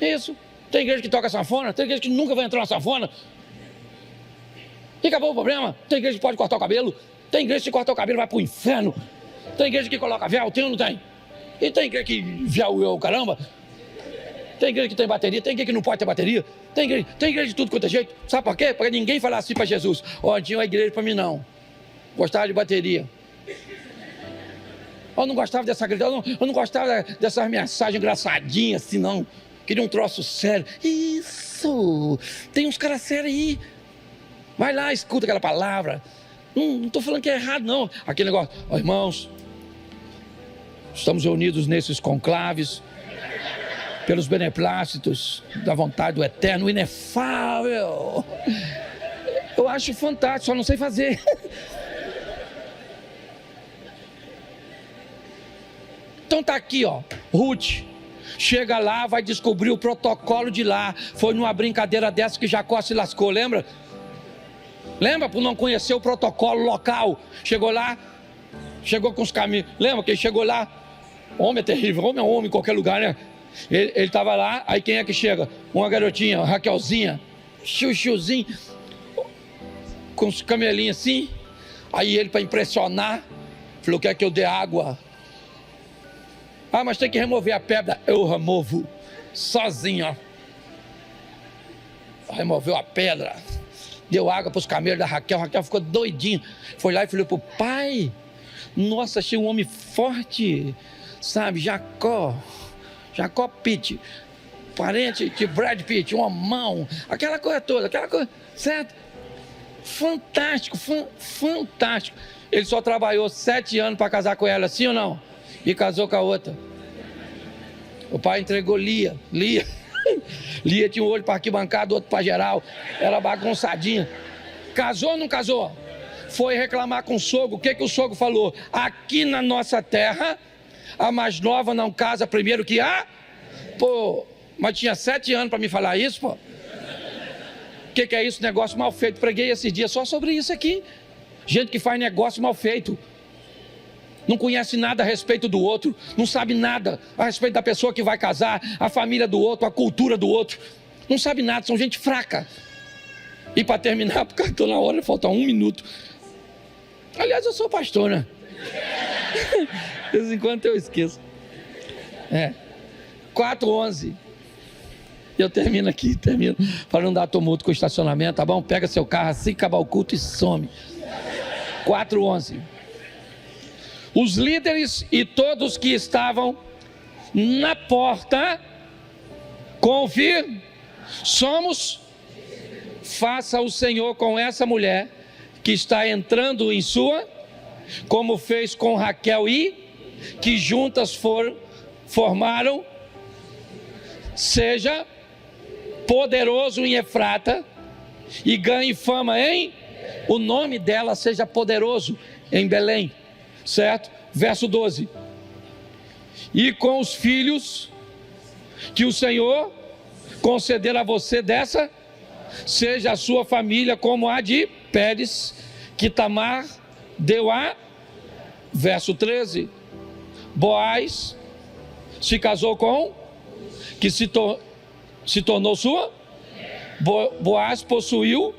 Isso. Tem igreja que toca sanfona, tem igreja que nunca vai entrar na sanfona. E acabou o problema. Tem igreja que pode cortar o cabelo. Tem igreja que corta o cabelo e vai para o inferno. Tem igreja que coloca véu, tem ou não tem? E tem igreja que véu é o caramba. Tem igreja que tem bateria, tem igreja que não pode ter bateria. Tem igreja de tudo quanto é jeito. Sabe por quê? Para ninguém falar assim para Jesus: ó, tinha uma igreja para mim não. Gostava de bateria. Eu não gostava dessa igreja, eu não gostava dessas mensagens engraçadinhas assim não. Queria um troço sério. Isso! Tem uns caras sérios aí. Vai lá, escuta aquela palavra. Não estou falando que é errado não. Aquele negócio: ó, irmãos, estamos reunidos nesses conclaves pelos beneplácitos da vontade do eterno, inefável. Eu acho fantástico, só não sei fazer. Então tá aqui, ó, Ruth. Chega lá, vai descobrir o protocolo de lá. Foi numa brincadeira dessa que Jacó se lascou, lembra? Lembra? Por não conhecer o protocolo local. Chegou lá, chegou com os caminhos. Lembra que ele chegou lá? Homem é terrível, homem é homem em qualquer lugar, né? Ele estava lá, aí quem é que chega? Uma garotinha, uma Raquelzinha, chuchuzinho, com os camelinhos assim. Aí ele, para impressionar, falou: quer que eu dê água? Ah, mas tem que remover a pedra. Eu removo, sozinho, ó. Removeu a pedra, deu água para os camelos da Raquel. Raquel ficou doidinha. Foi lá e falou pro pai: nossa, achei um homem forte, sabe, Jacó Pitt, parente de Brad Pitt, uma mão, aquela coisa toda, certo? Fantástico, fantástico. Ele só trabalhou 7 anos para casar com ela, sim ou não? E casou com a outra. O pai entregou Lia. Lia tinha um olho para arquibancada, outro para geral. Era bagunçadinha. Casou ou não casou? Foi reclamar com o sogro. O que o sogro falou? Aqui na nossa terra, a mais nova não casa primeiro que a... Pô, mas tinha 7 anos para me falar isso, pô. O que é isso? Negócio mal feito. Preguei esses dias só sobre isso aqui. Gente que faz negócio mal feito. Não conhece nada a respeito do outro. Não sabe nada a respeito da pessoa que vai casar, a família do outro, a cultura do outro. Não sabe nada, são gente fraca. E para terminar, porque estou na hora, falta 1 minuto. Aliás, eu sou pastor, né? De vez em quando eu esqueço. 4:11. Eu termino aqui, para não dar tumulto com o estacionamento, tá bom? Pega seu carro assim, acabar o culto e some. 4:11. Os líderes e todos que estavam na porta, somos, faça o Senhor com essa mulher que está entrando em sua, como fez com Raquel e que juntas formaram, seja poderoso em Efrata e ganhe fama em, o nome dela seja poderoso em Belém. Certo? Verso 12. E com os filhos que o Senhor conceder a você dessa, seja a sua família como a de Pérez, que Tamar deu a... Verso 13. Boaz se casou com, que se tornou sua. Boaz possuiu,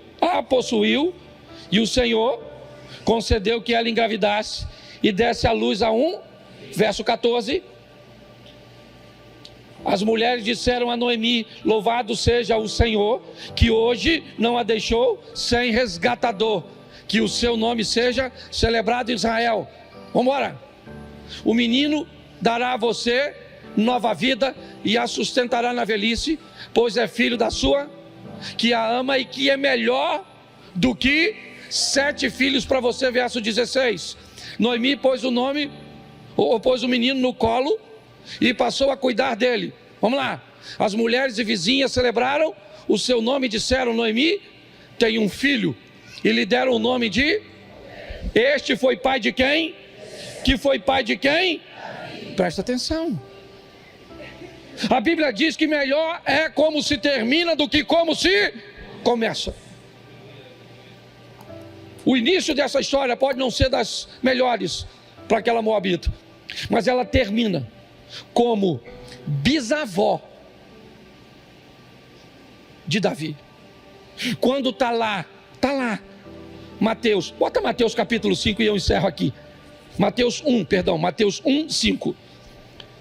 e o Senhor concedeu que ela engravidasse e desse à luz a um. Verso 14. As mulheres disseram a Noemi: louvado seja o Senhor, que hoje não a deixou sem resgatador, que o seu nome seja celebrado em Israel. Vamos embora. O menino dará a você nova vida e a sustentará na velhice, pois é filho da sua, que a ama e que é melhor do que 7 filhos para você. Verso 16. Noemi pôs o menino no colo e passou a cuidar dele. Vamos lá. As mulheres e vizinhas celebraram o seu nome e disseram: Noemi tem um filho. E lhe deram o nome de... Este foi pai de quem? Que foi pai de quem? Presta atenção. A Bíblia diz que melhor é como se termina do que como se começa. O início dessa história pode não ser das melhores para aquela moabita, mas ela termina como bisavó de Davi. Quando está lá, Mateus, bota Mateus capítulo 5 e eu encerro aqui. Mateus 1, 5.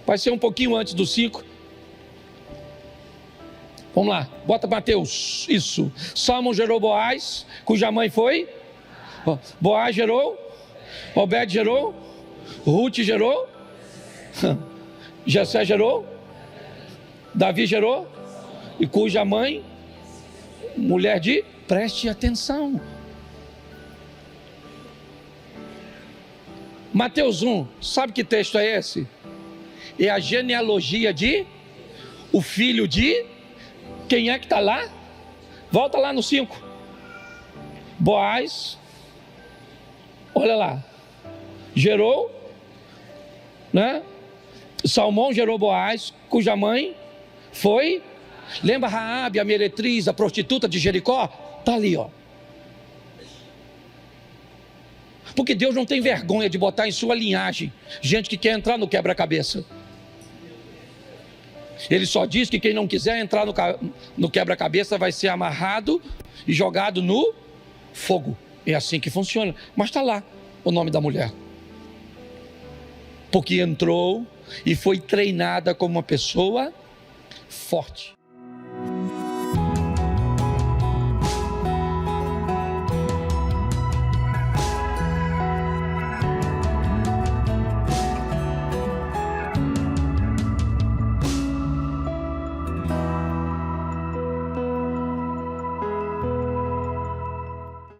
Vai ser um pouquinho antes do 5. Vamos lá, bota Mateus, isso. Salmão gerou Boaz, cuja mãe foi... Boaz gerou, Obed gerou, Ruth gerou, Jessé gerou, Davi gerou, e cuja mãe, mulher de... Preste atenção. Mateus 1, sabe que texto é esse? É a genealogia de... o filho de... Quem é que está lá? Volta lá no 5. Boaz... Olha lá, gerou, né? Salmão gerou Boaz, cuja mãe foi... Lembra Raabe, a meretriz, a prostituta de Jericó? Está ali, ó. Porque Deus não tem vergonha de botar em sua linhagem gente que quer entrar no quebra-cabeça. Ele só diz que quem não quiser entrar no quebra-cabeça vai ser amarrado e jogado no fogo. É assim que funciona. Mas está lá o nome da mulher. Porque entrou e foi treinada como uma pessoa forte.